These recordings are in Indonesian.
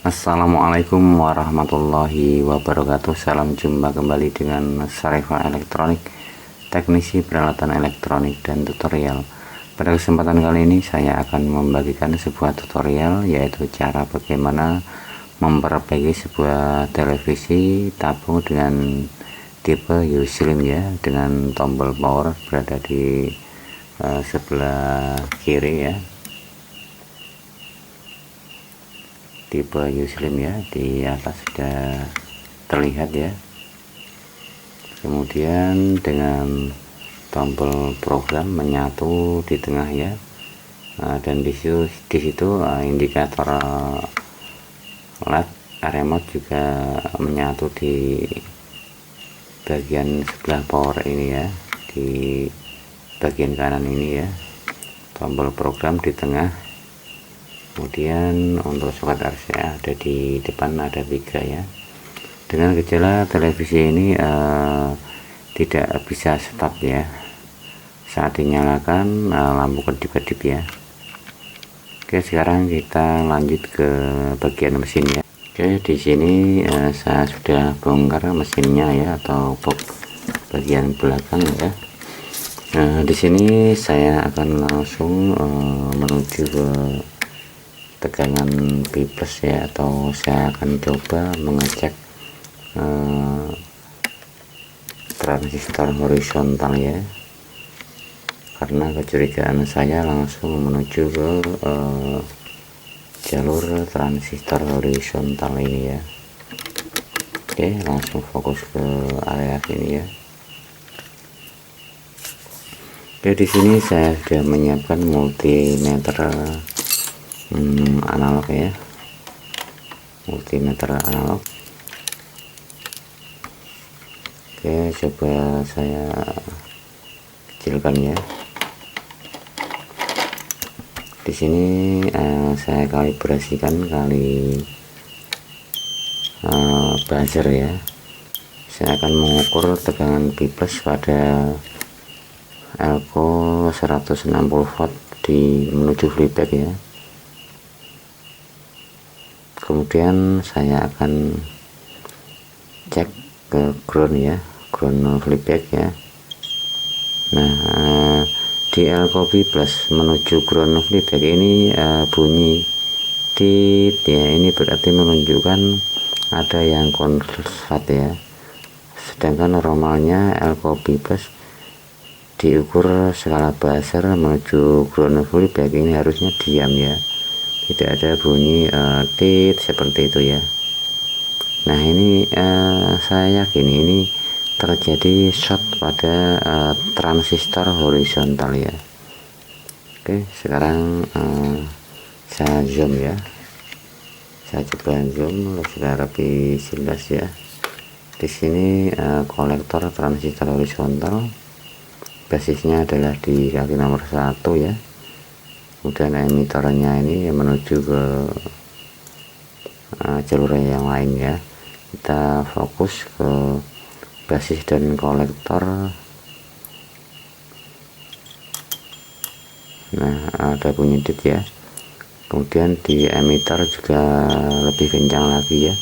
Assalamualaikum warahmatullahi wabarakatuh. Salam jumpa kembali dengan Syarifah Elektronik, teknisi peralatan elektronik dan tutorial. Pada kesempatan kali ini saya akan membagikan sebuah tutorial, yaitu cara bagaimana memperbaiki sebuah televisi tabung dengan tipe U-Slim ya, dengan tombol power berada di sebelah kiri ya, tipe U-Slim ya, di atas sudah terlihat ya. Kemudian dengan tombol program menyatu di tengah ya, dan di situ indikator LED remote juga menyatu di bagian sebelah power ini ya, di bagian kanan ini ya, tombol program di tengah. Kemudian untuk soket RCA ada di depan, ada 3 ya. Dengan gejala televisi ini tidak bisa start ya, saat dinyalakan lampu kedip-kedip ya. Oke, sekarang kita lanjut ke bagian mesin ya. Oke, di sini saya sudah bongkar mesinnya ya, atau box bagian belakang ya. Nah, di sini saya akan langsung menuju ke tegangan P+ ya, atau saya akan coba mengecek transistor horizontal ya, karena kecurigaan saya langsung menuju ke jalur transistor horizontal ini ya. Oke, langsung fokus ke area sini ya. Oke, di sini saya sudah menyiapkan multimeter analog ya, multimeter analog. Oke, coba saya kecilkan ya. Di sini saya kalibrasikan kali buzzer ya. Saya akan mengukur tegangan P+ pada elko 160 watt di menuju feedback ya. Kemudian saya akan cek ke ground ya, ground feedback ya. Nah, di elko P+ menuju ground feedback ini bunyi tit ya, ini berarti menunjukkan ada yang konslet ya. Sedangkan normalnya elko P+ diukur skala buzzer menuju ground feedback ini harusnya diam ya, tidak ada bunyi tit seperti itu ya. Nah, ini saya yakin ini terjadi short pada transistor horizontal ya. Oke, sekarang saya zoom ya, saya coba zoom supaya lebih jelas ya. Di sini kolektor transistor horizontal, basisnya adalah di kaki nomor 1 ya. Kemudian emitornya ini menuju ke jalur yang lain ya. Kita fokus ke basis dan kolektor. Nah, ada bunyi tit ya. Kemudian di emitor juga lebih kencang lagi ya.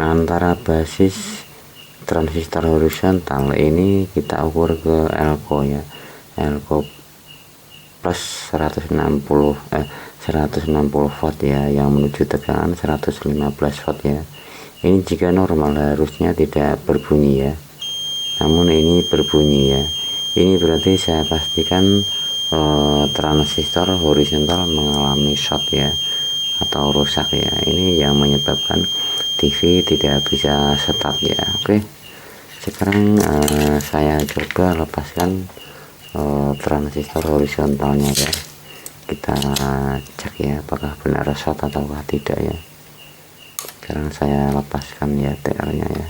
Antara basis transistor horizontal ini kita ukur ke elko ya, elko plus 160 watt ya, yang menuju tegangan 115 watt ya. Ini jika normal harusnya tidak berbunyi ya, namun ini berbunyi ya. Ini berarti saya pastikan transistor horizontal mengalami short ya, atau rusak ya. Ini yang menyebabkan TV tidak bisa start ya. Oke, sekarang saya coba lepaskan transistor horizontalnya ya. Kita cek ya, apakah benar short ataukah tidak ya. Sekarang saya lepaskan ya TL nya ya.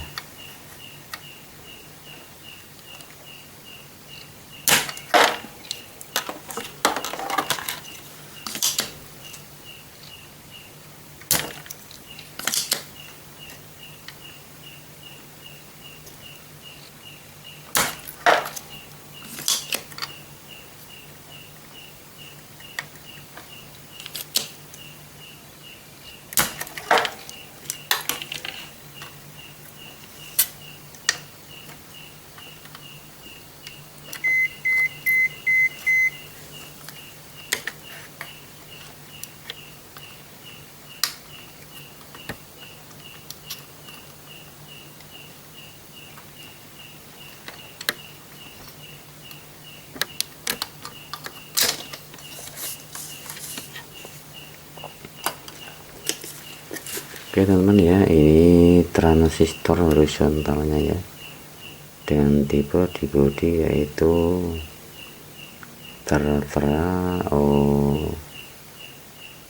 Oke teman-teman ya, ini transistor horizontalnya ya, dengan tipe di bodi yaitu tertera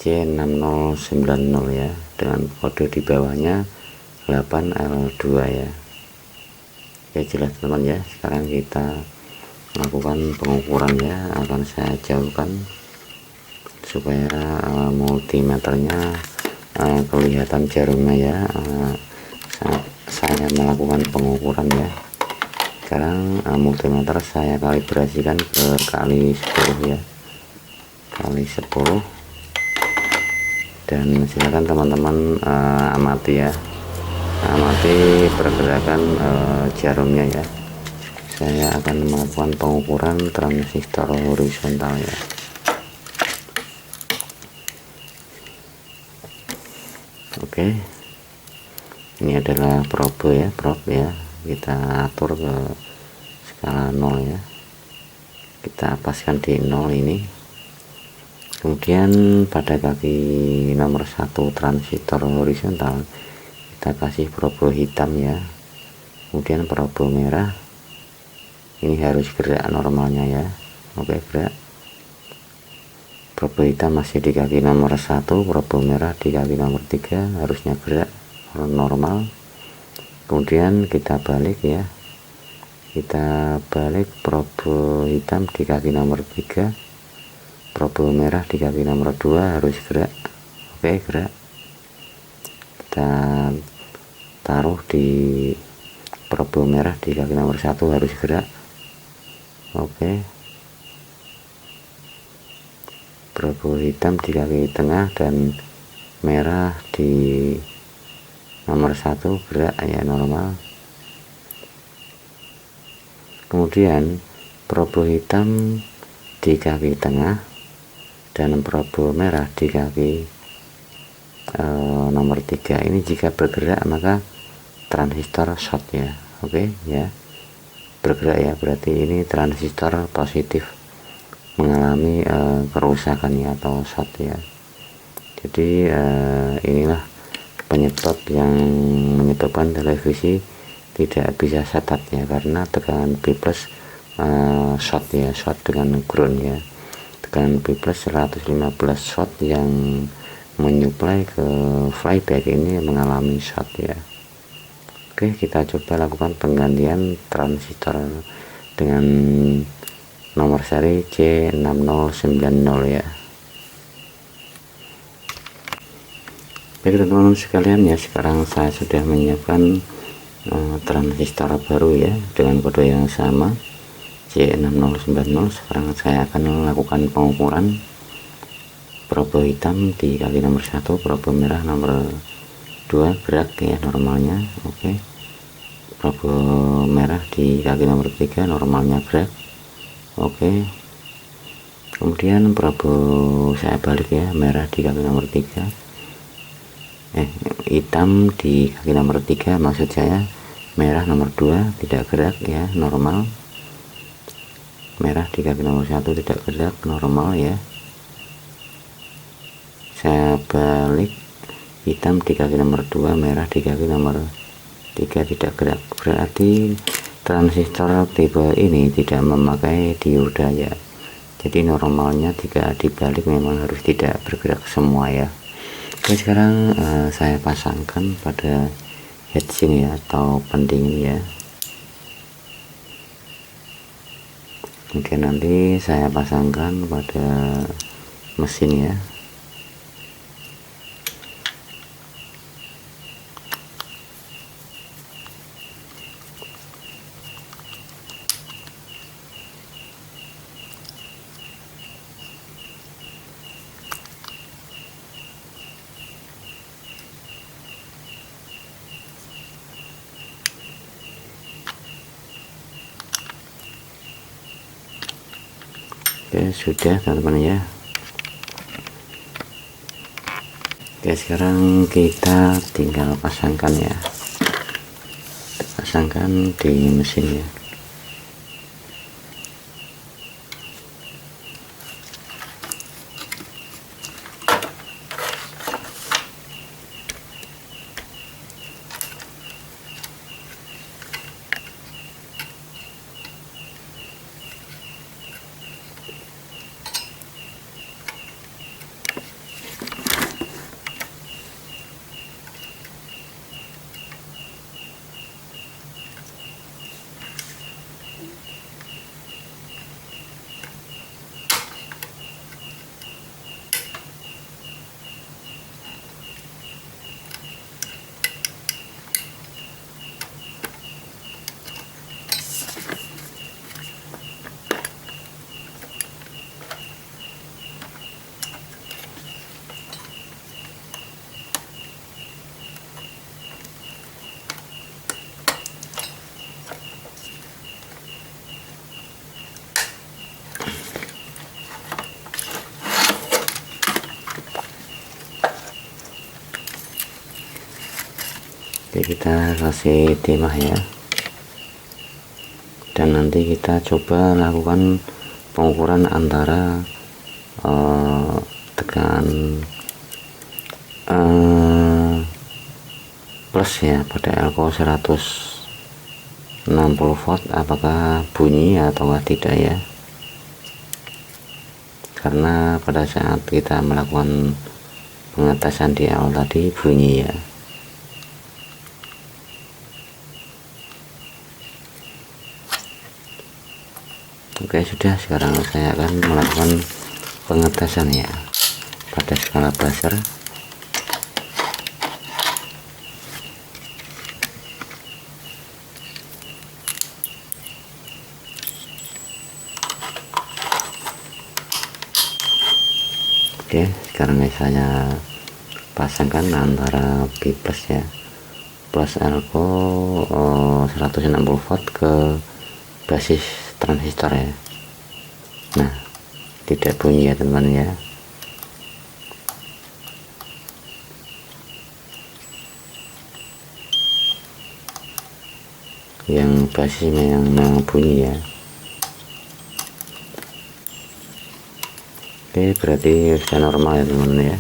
C6090 ya, dengan kode di bawahnya 8L2 ya. Oke, jelas teman ya. Sekarang kita lakukan pengukuran ya, akan saya jauhkan supaya multimeternya kelihatan jarumnya ya, saat saya melakukan pengukuran ya. Sekarang multimeter saya kalibrasikan ke kali 10 ya, kali 10, dan silakan teman-teman amati ya, amati pergerakan jarumnya ya. Saya akan melakukan pengukuran transistor horizontal ya. Oke, ini adalah probe ya, kita atur ke skala 0 ya, kita paskan di 0 ini. Kemudian pada kaki nomor 1 transistor horizontal kita kasih probe hitam ya, kemudian probe merah ini harus gerak normalnya ya. Oke, gerak. Probe hitam masih di kaki nomor 1, probe merah di kaki nomor 3, harusnya gerak normal. Kemudian kita balik ya, kita balik probe hitam di kaki nomor 3, probe merah di kaki nomor 2 harus gerak. Oke, gerak. Kita taruh di probe merah di kaki nomor 1 harus gerak. Oke, probe hitam di kaki tengah dan merah di nomor 1 gerak ya, normal. Kemudian probe hitam di kaki tengah dan probe merah di kaki nomor 3 ini jika bergerak maka transistor short ya. Oke ya, bergerak ya, berarti ini transistor positif mengalami kerusakan ya, atau short ya. Jadi inilah penyebab yang menyebabkan televisi tidak bisa setat ya, karena tekanan B+ short ya, short dengan ground ya. Tekanan B+ 115 short yang menyuplai ke flyback ini mengalami short ya. Oke, kita coba lakukan penggantian transistor dengan nomor seri C6090 ya. Baik teman-teman sekalian ya, sekarang saya sudah menyiapkan transistor baru ya, dengan kode yang sama C6090. Sekarang saya akan melakukan pengukuran probe hitam di kaki nomor 1, probe merah nomor 2 gerak ya normalnya. Oke, probe merah di kaki nomor 3 normalnya gerak. Oke, kemudian probe saya balik ya, merah di kaki nomor 3, hitam di kaki nomor 3 maksud saya, merah nomor 2 tidak gerak ya, normal. Merah di kaki nomor 1 tidak gerak, normal ya. Saya balik, hitam di kaki nomor 2, merah di kaki nomor 3 tidak gerak, berarti transistor tipe ini tidak memakai dioda ya. Jadi normalnya jika dibalik memang harus tidak bergerak semua ya. Oke, sekarang saya pasangkan pada heatsink ya, atau pendingin ya. Oke, nanti saya pasangkan pada mesin ya. Oke, sudah teman-teman ya. Oke, sekarang kita tinggal pasangkan ya, pasangkan di mesin ya. Oke, kita kasih timah ya, dan nanti kita coba lakukan pengukuran antara tegangan plus ya pada elko 160 volt, apakah bunyi atau tidak ya, karena pada saat kita melakukan pengetesan di awal tadi bunyi ya. Oke, sudah, sekarang saya akan melakukan pengetesan ya pada skala buzzer. Oke, sekarang saya pasangkan antara B plus ya, plus elko 160 volt ke basis transistor ya. Nah, tidak bunyi ya teman ya. Yang basisnya yang bunyi ya. Oke, berarti sudah normal ya teman-teman ya.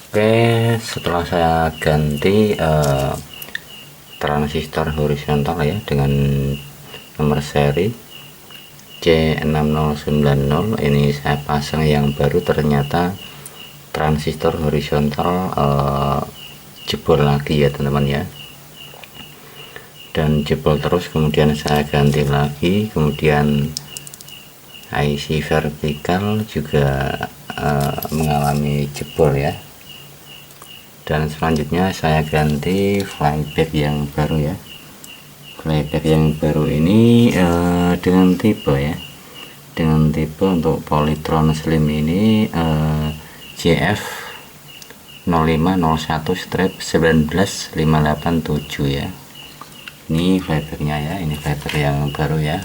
Oke, setelah saya ganti transistor horizontal ya dengan nomor seri C6090, ini saya pasang yang baru, ternyata transistor horizontal jebol lagi ya teman-teman ya, dan jebol terus, kemudian saya ganti lagi, kemudian IC vertikal juga mengalami jebol ya, dan selanjutnya saya ganti flyback yang baru ya. Flyback yang baru ini dengan tipe ya, dengan tipe untuk Polytron Slim ini JF 0501/19587 ya. Ini flybacknya ya, ini flyback yang baru ya,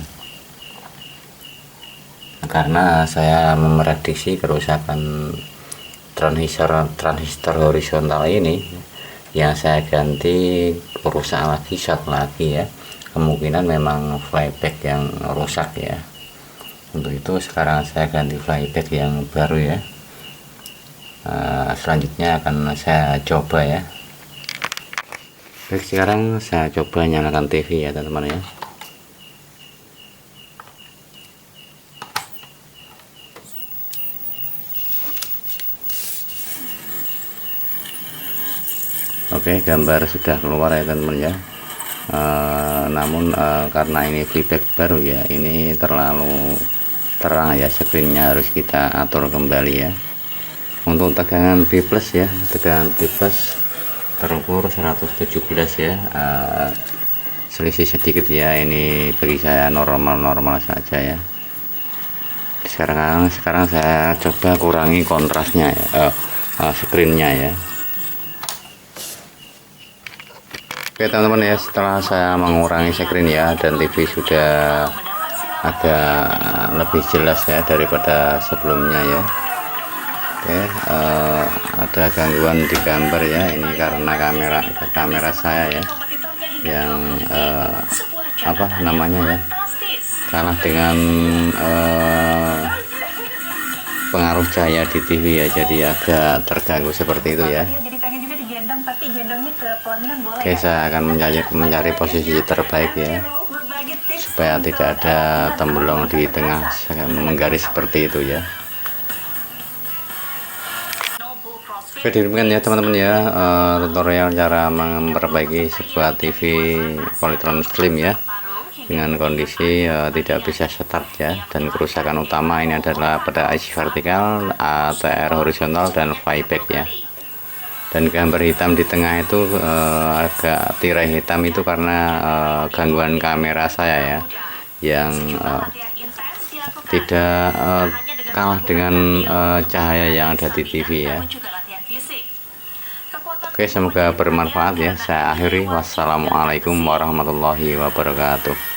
karena saya memprediksi kerusakan transistor horizontal ini yang saya ganti rusak lagi, short lagi ya, kemungkinan memang flyback yang rusak ya. Untuk itu sekarang saya ganti flyback yang baru ya. Selanjutnya akan saya coba ya. Baik, sekarang saya coba nyalakan TV ya teman-teman ya. Oke, gambar sudah keluar ya teman-teman ya. Namun karena ini feedback baru ya, ini terlalu terang ya, screennya harus kita atur kembali ya. Untuk tegangan B plus ya, tegangan B plus terukur 117 ya, selisih sedikit ya, ini bagi saya normal-normal saja ya. Sekarang saya coba kurangi kontrasnya ya, screennya ya. Oke teman-teman ya, setelah saya mengurangi screen ya, dan TV sudah agak lebih jelas ya daripada sebelumnya ya. Oke, ada gangguan di gambar ya, ini karena kamera saya ya, yang apa namanya ya, kalah dengan pengaruh cahaya di TV ya, jadi agak terganggu seperti itu ya. Oke, saya akan mencari posisi terbaik ya, supaya tidak ada temblong di tengah, saya menggaris seperti itu ya. Oke, demikian ya teman-teman ya, tutorial cara memperbaiki sebuah TV Polytron Slim ya, dengan kondisi tidak bisa start ya, dan kerusakan utama ini adalah pada IC vertikal, ATR horizontal, dan flyback ya. Dan gambar hitam di tengah itu agak tirai hitam itu karena gangguan kamera saya ya, yang tidak kalah dengan cahaya yang ada di TV ya. Oke, semoga bermanfaat ya. Saya akhiri, wassalamualaikum warahmatullahi wabarakatuh.